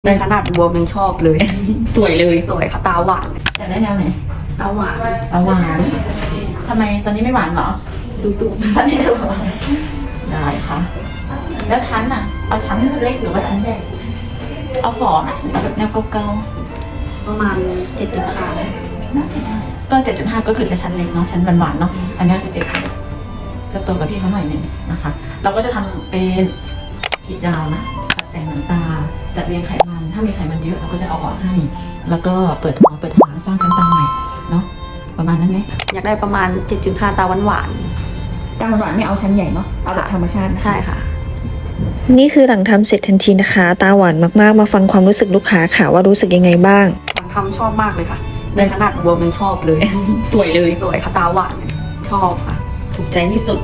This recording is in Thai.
ในขนาดบวมยังชอบเลย สวยเลย สวยค่ะตาหวาน อยากได้แนวไหน ตาหวาน หวานทำไมตอนนี้ไม่หวานเหรอ ดุ ตอนนี้ไม่หวานได้ค่ะ แล้วชั้นอ่ะ เอาชั้นเล็กหรือว่าชั้นใหญ่เอาฝอไหมเอาแบบแนวเก่า ๆประมาณ7.5 ๆก็ 7.5 ก็คือจะชั้นเล็กเนาะชั้นหวานๆเนาะอันนี้คือ7ก็โตกับพี่เขาหน่อยหนึงนะคะ เราก็จะทำเป็นขีดยาวนะตัดแต่งหนังตาจัดเรียงไขมันถ้ามีไขมันเยอะเราก็จะเอาออกให้ แล้วก็เปิดหัวเปิดหางสร้างชั้นตาใหม่เนาะประมาณนั้นไหม อยากได้ประมาณ 7.5 ตาหวาน ตาหวานไม่เอาชั้นใหญ่เนาะ เอาแบบธรรมชาติ ๆใช่ค่ะ นี่คือหลังทำเสร็จทันทีนะคะ ตาหวานมากๆ มาฟังความรู้สึกลูกค้าค่ะว่ารู้สึกยังไงบ้าง หลังทำชอบมากเลยค่ะในขนาดบวมยังชอบเลย สวยเลย สวยค่ะตาหวานชอบค่ะ ถูกใจที่สุด